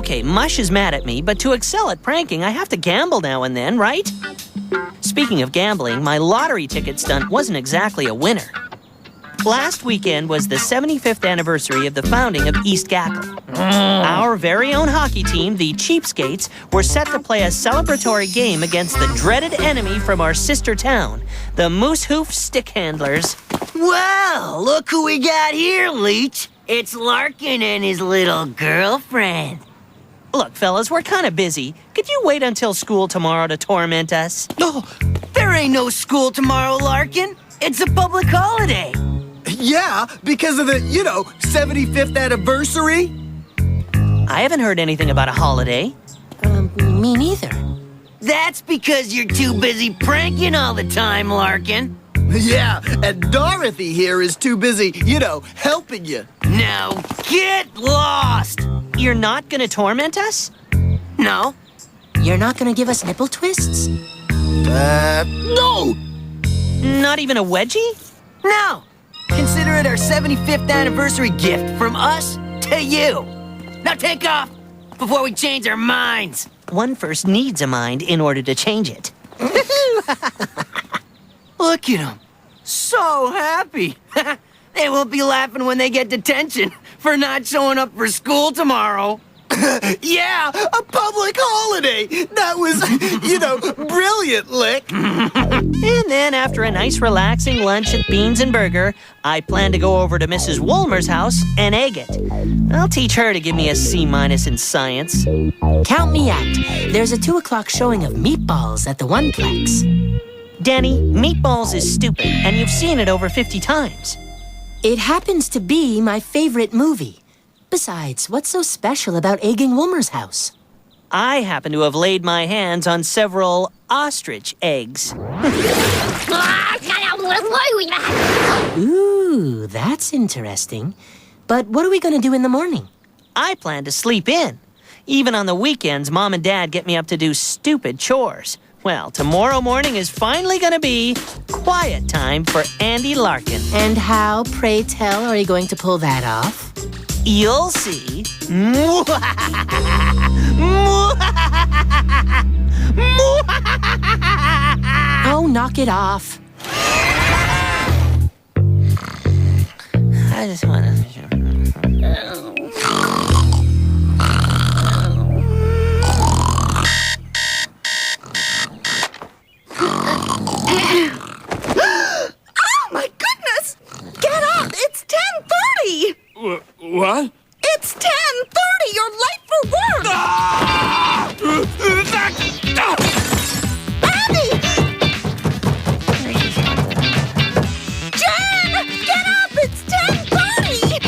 Okay, Mush is mad at me, but to excel at pranking, I have to gamble now and then, right? Speaking of gambling, my lottery ticket stunt wasn't exactly a winner. Last weekend was the 75th anniversary of the founding of East Gackle. Our very own hockey team, the Cheapskates, were set to play a celebratory game against the dreaded enemy from our sister town, the Moosehoof Stick Handlers. Well, look who we got here, Leech. It's Larkin and his little girlfriend. Look, fellas, we're kind of busy. Could you wait until school tomorrow to torment us? Oh, there ain't no school tomorrow, Larkin. It's a public holiday. Yeah, because of the, 75th anniversary. I haven't heard anything about a holiday. Me neither. That's because you're too busy pranking all the time, Larkin. Yeah, and Dorothy here is too busy, helping you. Now get lost! You're not gonna torment us? No. You're not gonna give us nipple twists? No! Not even a wedgie? No. Consider it our 75th anniversary gift from us to you. Now take off before we change our minds. One first needs a mind in order to change it. Look at them. So happy. They won't be laughing when they get detention for not showing up for school tomorrow. Yeah, a public holiday. That was, brilliant, Lick. And then after a nice relaxing lunch at Beans and Burger, I plan to go over to Mrs. Woolmer's house and egg it. I'll teach her to give me a C- in science. Count me out. There's a 2 o'clock showing of Meatballs at the Oneplex. Danny, Meatballs is stupid, and you've seen it over 50 times. It happens to be my favorite movie. Besides, what's so special about egging Woolmer's house? I happen to have laid my hands on several ostrich eggs. Ooh, that's interesting. But what are we going to do in the morning? I plan to sleep in. Even on the weekends, Mom and Dad get me up to do stupid chores. Well, tomorrow morning is finally going to be quiet time for Andy Larkin. And how, pray tell, are you going to pull that off? You'll see. Oh, knock it off. I just want to... What? It's 10:30. You're late for work. Abby! Jen, get up. It's 10:30.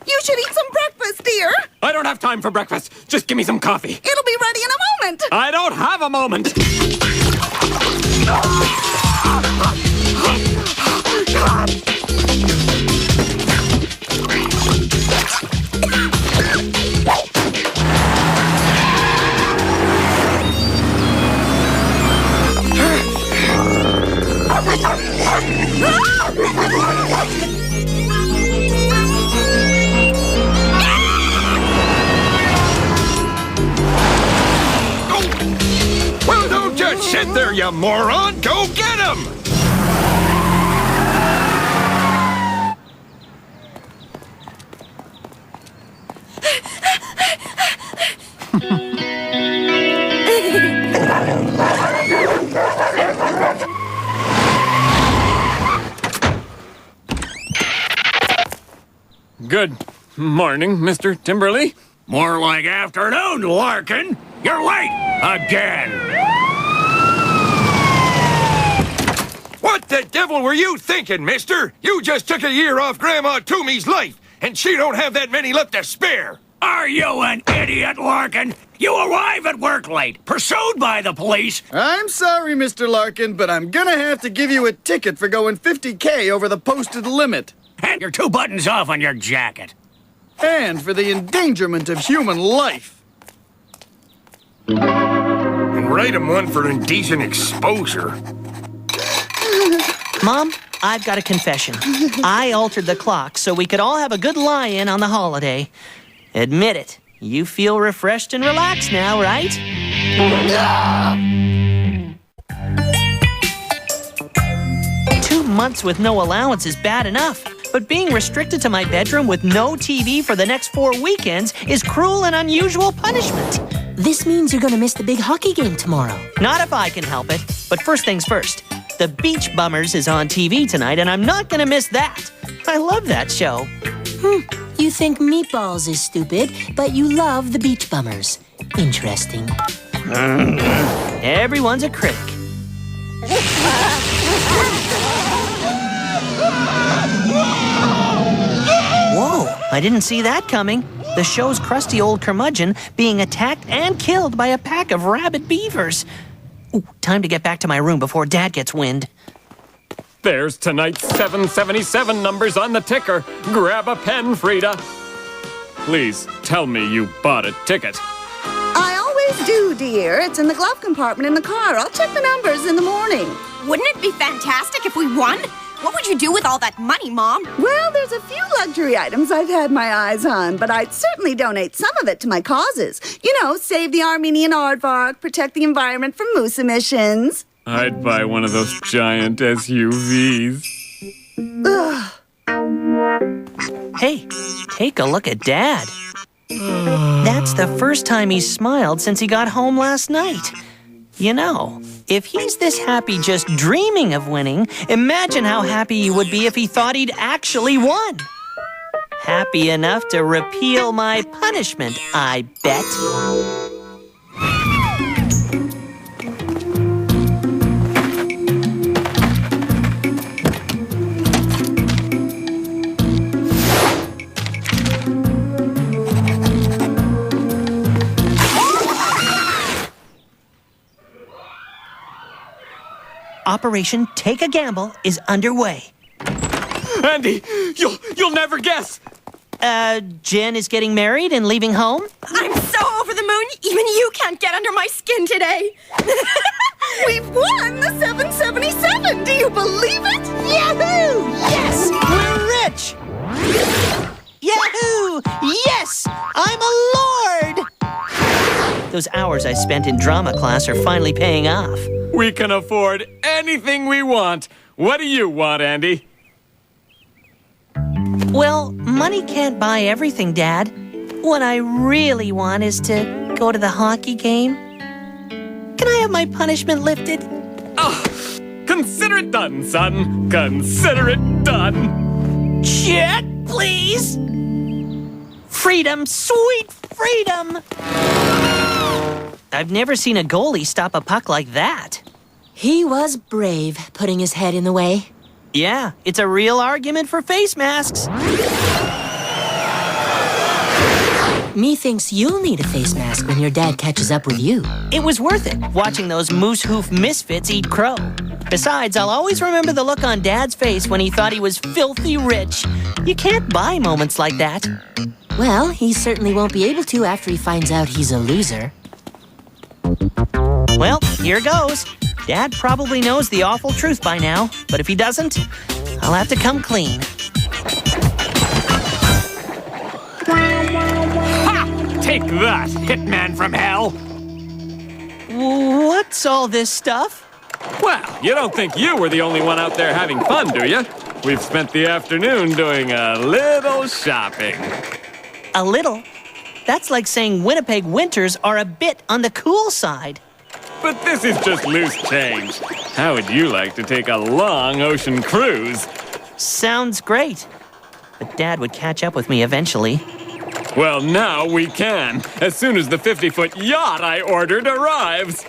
You should eat some breakfast, dear. I don't have time for breakfast. Just give me some coffee. It'll be ready in a moment. I don't have a moment. Well, don't just sit there, you moron! Go get him! Good morning, Mr. Timberly. More like afternoon, Larkin. You're late again. What What the devil were you thinking, mister? You just took a year off Grandma Toomey's life, and she don't have that many left to spare. Are you an idiot, Larkin? You arrive at work late, pursued by the police. I'm sorry, Mr. Larkin, but I'm gonna have to give you a ticket for going 50K over the posted limit. And your 2 buttons off on your jacket. And for the endangerment of human life. And write him one for indecent exposure. Mom, I've got a confession. I altered the clock so we could all have a good lie-in on the holiday. Admit it. You feel refreshed and relaxed now, right? 2 months with no allowance is bad enough, but being restricted to my bedroom with no TV for the next 4 weekends is cruel and unusual punishment. This means you're gonna miss the big hockey game tomorrow. Not if I can help it. But first things first. The Beach Bummers is on TV tonight, and I'm not gonna miss that. I love that show. You think Meatballs is stupid, but you love the Beach Bummers. Interesting. Everyone's a critic. Whoa, I didn't see that coming. The show's crusty old curmudgeon being attacked and killed by a pack of rabid beavers. Ooh, time to get back to my room before Dad gets wind. There's tonight's 777 numbers on the ticker. Grab a pen, Frida. Please tell me you bought a ticket. I always do, dear. It's in the glove compartment in the car. I'll check the numbers in the morning. Wouldn't it be fantastic if we won? What would you do with all that money, Mom? Well, there's a few luxury items I've had my eyes on, but I'd certainly donate some of it to my causes. You know, save the Armenian aardvark, protect the environment from moose emissions. I'd buy one of those giant SUVs. Hey, take a look at Dad. That's the first time he's smiled since he got home last night. You know, if he's this happy just dreaming of winning, imagine how happy he would be if he thought he'd actually won. Happy enough to repeal my punishment, I bet. Operation Take a Gamble is underway. Andy, you'll never guess. Jen is getting married and leaving home? I'm so over the moon, even you can't get under my skin today. We've won the 777! Do you believe it? Yahoo! Yes! We're rich! Yahoo! Yes! I'm a lord! Those hours I spent in drama class are finally paying off. We can afford anything we want. What do you want, Andy? Well, money can't buy everything, Dad. What I really want is to go to the hockey game. Can I have my punishment lifted? Oh, consider it done, son. Consider it done. Check, please. Freedom, sweet freedom. I've never seen a goalie stop a puck like that. He was brave, putting his head in the way. Yeah, it's a real argument for face masks. Methinks you'll need a face mask when your dad catches up with you. It was worth it, watching those moose hoof misfits eat crow. Besides, I'll always remember the look on Dad's face when he thought he was filthy rich. You can't buy moments like that. Well, he certainly won't be able to after he finds out he's a loser. Well, here goes. Dad probably knows the awful truth by now, but if he doesn't, I'll have to come clean. Ha! Take that, hitman from hell! What's all this stuff? Well, you don't think you were the only one out there having fun, do you? We've spent the afternoon doing a little shopping. A little? That's like saying Winnipeg winters are a bit on the cool side. But this is just loose change. How would you like to take a long ocean cruise? Sounds great. But Dad would catch up with me eventually. Well, now we can, as soon as the 50-foot yacht I ordered arrives.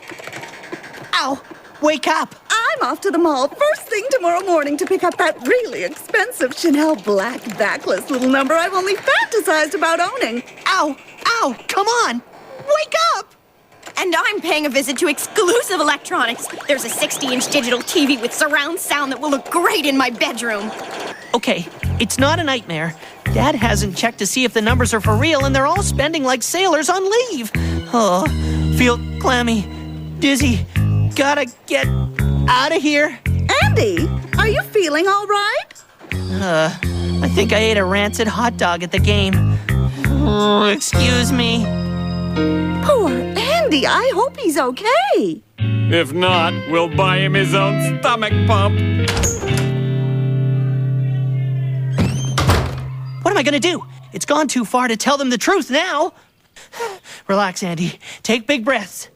Ow! Wake up! I I'm off to the mall first thing tomorrow morning to pick up that really expensive Chanel black backless little number I've only fantasized about owning. Ow! Ow! Come on! Wake up! And I'm paying a visit to exclusive electronics. There's a 60-inch digital TV with surround sound that will look great in my bedroom. Okay, it's not a nightmare. Dad hasn't checked to see if the numbers are for real, and they're all spending like sailors on leave. Oh, feel clammy, dizzy. Gotta get out of here. Andy, are you feeling all right? I think I ate a rancid hot dog at the game. Oh, excuse me. Poor Andy, I hope he's okay. If not, we'll buy him his own stomach pump. What am I gonna do? It's gone too far to tell them the truth now. Relax, Andy. Take big breaths.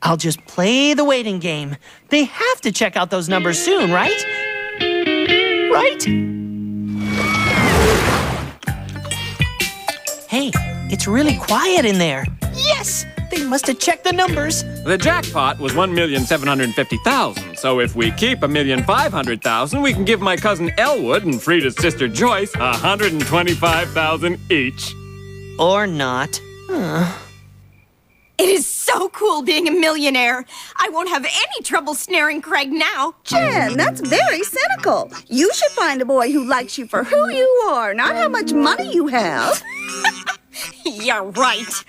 I'll just play the waiting game. They have to check out those numbers soon, right? Right? Hey, it's really quiet in there. Yes! They must have checked the numbers. The jackpot was 1,750,000, so if we keep 1,500,000, we can give my cousin Elwood and Frida's sister Joyce 125,000 each. Or not. It is so cool being a millionaire. I won't have any trouble snaring Craig now. Jen, that's very cynical. You should find a boy who likes you for who you are, not how much money you have. You're right.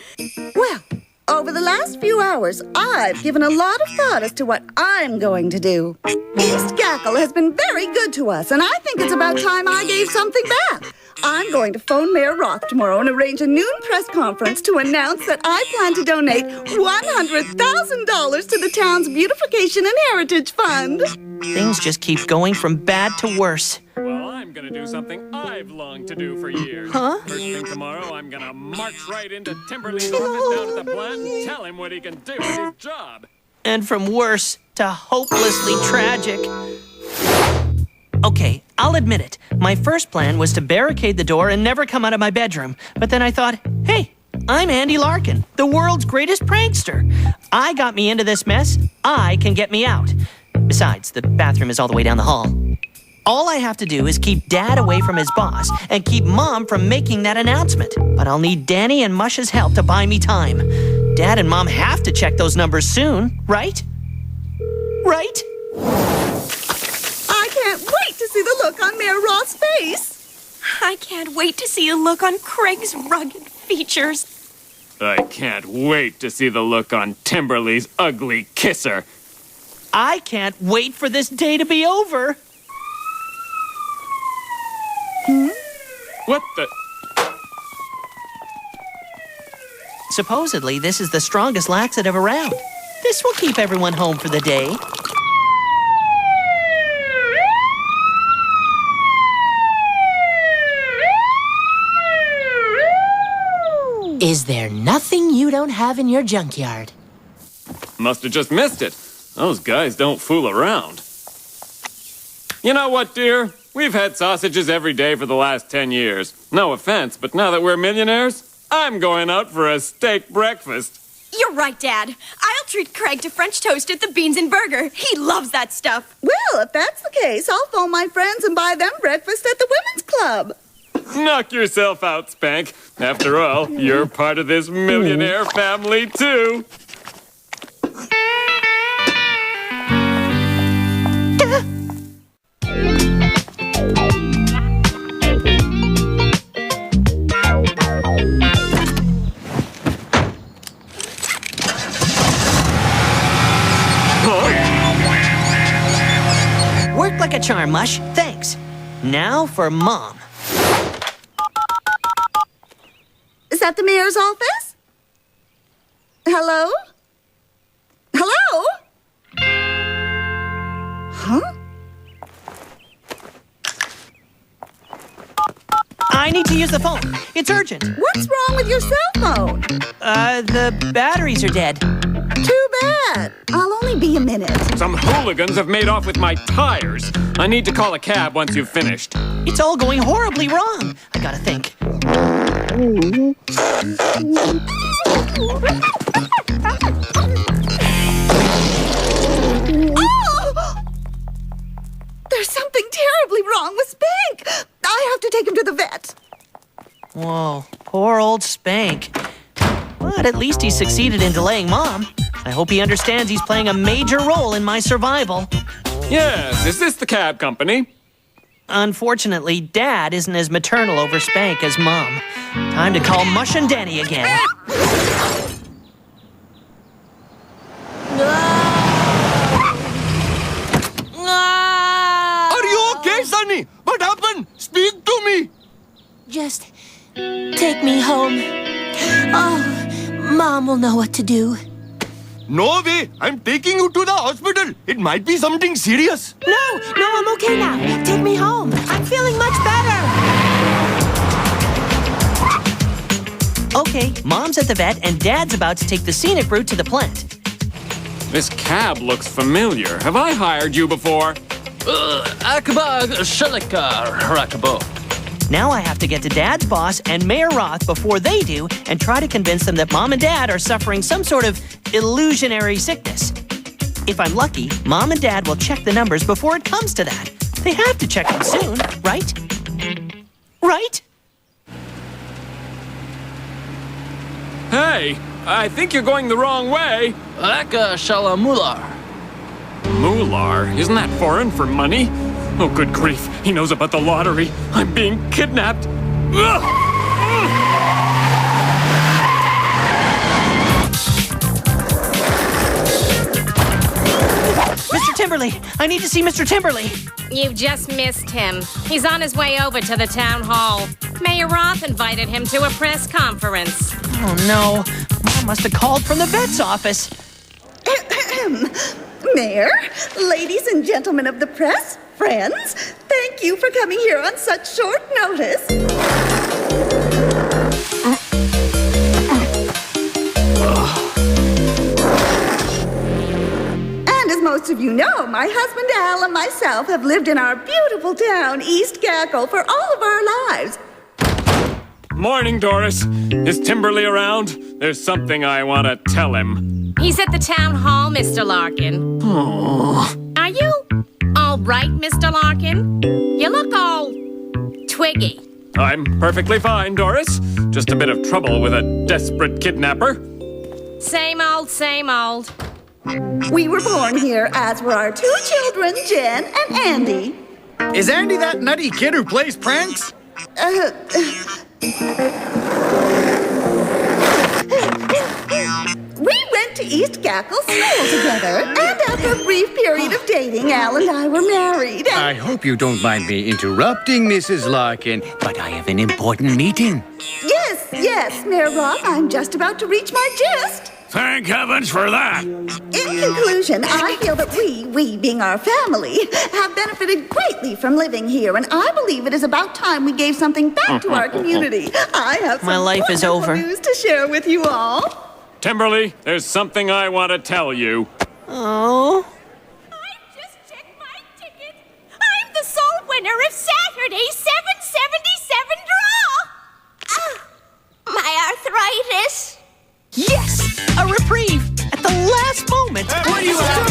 Well, over the last few hours, I've given a lot of thought as to what I'm going to do. East Gackle has been very good to us, and I think it's about time I gave something back. I'm going to phone Mayor Roth tomorrow and arrange a noon press conference to announce that I plan to donate $100,000 to the town's Beautification and Heritage Fund. Things just keep going from bad to worse. Well, I'm gonna do something I've longed to do for years. Huh? First thing tomorrow, I'm gonna march right into Timberlee's office down at the plant and tell him what he can do with his job. And from worse to hopelessly tragic. Okay, I'll admit it. My first plan was to barricade the door and never come out of my bedroom. But then I thought, hey, I'm Andy Larkin, the world's greatest prankster. I got me into this mess. I can get me out. Besides, the bathroom is all the way down the hall. All I have to do is keep Dad away from his boss and keep Mom from making that announcement. But I'll need Danny and Mush's help to buy me time. Dad and Mom have to check those numbers soon, right? Right? I can't wait to see the look on Mayor Roth's face. I can't wait to see a look on Craig's rugged features. I can't wait to see the look on Timberlee's ugly kisser. I can't wait for this day to be over. What the? Supposedly, this is the strongest laxative around. This will keep everyone home for the day. Is there nothing you don't have in your junkyard? Must have just missed it. Those guys don't fool around. You know what, dear? We've had sausages every day for the last 10 years. No offense, but now that we're millionaires, I'm going out for a steak breakfast. You're right, Dad. I'll treat Craig to French toast at the Beans and Burger. He loves that stuff. Well, if that's the case, I'll phone my friends and buy them breakfast at the Women's Club. Knock yourself out, Spank. After all, you're part of this millionaire family, too. Worked like a charm, Mush. Thanks. Now for Mom. Is that the mayor's office? Hello? Hello? Huh? I need to use the phone. It's urgent. What's wrong with your cell phone? The batteries are dead. Too bad. I'll only be a minute. Some hooligans have made off with my tires. I need to call a cab once you've finished. It's all going horribly wrong. I gotta think. Whoa, poor old Spank. But at least he succeeded in delaying Mom. I hope he understands he's playing a major role in my survival. Yes, is this the cab company? Unfortunately, Dad isn't as maternal over Spank as Mom. Time to call Mush and Danny again. Are you okay, Sonny? What happened? Speak to me. Just take me home. Oh, Mom will know what to do. No way. I'm taking you to the hospital. It might be something serious. No, I'm okay now. Take me home. I'm feeling much better. Okay, Mom's at the vet and Dad's about to take the scenic route to the plant. This cab looks familiar. Have I hired you before? Now I have to get to Dad's boss and Mayor Roth before they do and try to convince them that Mom and Dad are suffering some sort of illusionary sickness. If I'm lucky, Mom and Dad will check the numbers before it comes to that. They have to check them soon, right? Right? Hey, I think you're going the wrong way. Mular? Isn't that foreign for money? Oh, good grief. He knows about the lottery. I'm being kidnapped. Ugh! Mr. Timberly! I need to see Mr. Timberly! You've just missed him. He's on his way over to the town hall. Mayor Roth invited him to a press conference. Oh, no. Mom must have called from the vet's office. Mayor, ladies and gentlemen of the press, friends, thank you for coming here on such short notice. And as most of you know, my husband Al and myself have lived in our beautiful town, East Gackle, for all of our lives. Morning, Doris. Is Timberly around? There's something I want to tell him. He's at the town hall, Mr. Larkin. Are you all right, Mr. Larkin? You look all twiggy. I'm perfectly fine, Doris. Just a bit of trouble with a desperate kidnapper. Same old, same old. We were born here, as were our two children, Jen and Andy. Is Andy that nutty kid who plays pranks? We went to East Gackle School together, and after a brief period of dating, Al and I were married. I hope you don't mind me interrupting, Mrs. Larkin, but I have an important meeting. Yes, Mayor Roth, I'm just about to reach my gist. Thank heavens for that. In conclusion, I feel that we being our family, have benefited greatly from living here, and I believe it is about time we gave something back to our community. I have some My life is wonderful over. news to share with you all. Timberly, there's something I want to tell you. Oh? I just checked my ticket. I'm the sole winner of Saturday's 777 draw. My arthritis. Yes! A reprieve! At the last moment! What do you have?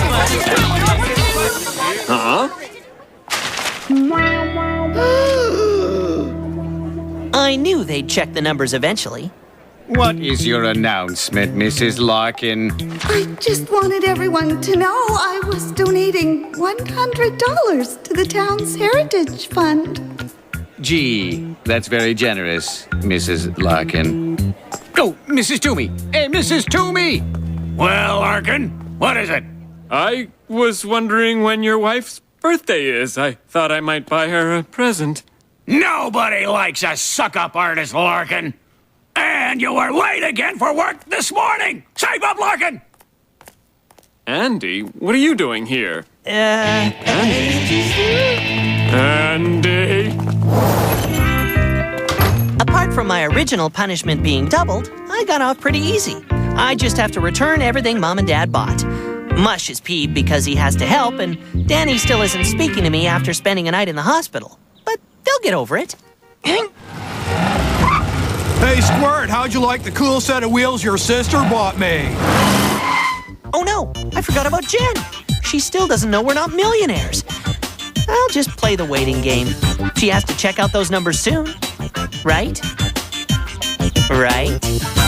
I knew they'd check the numbers eventually. What is your announcement, Mrs. Larkin? I just wanted everyone to know I was donating $100 to the town's Heritage Fund. Gee, that's very generous, Mrs. Larkin. Oh, Mrs. Toomey! Hey, Mrs. Toomey! Well, Larkin, what is it? I was wondering when your wife's birthday is. I thought I might buy her a present. Nobody likes a suck-up artist, Larkin. And you were late again for work this morning. Save up, Larkin! Andy, what are you doing here? Andy? Apart from my original punishment being doubled, I got off pretty easy. I just have to return everything Mom and Dad bought. Mush is peeved because he has to help, and Danny still isn't speaking to me after spending a night in the hospital. But they'll get over it. Hey, Squirt, how'd you like the cool set of wheels your sister bought me? Oh no, I forgot about Jen. She still doesn't know we're not millionaires. I'll just play the waiting game. She has to check out those numbers soon, right? Right?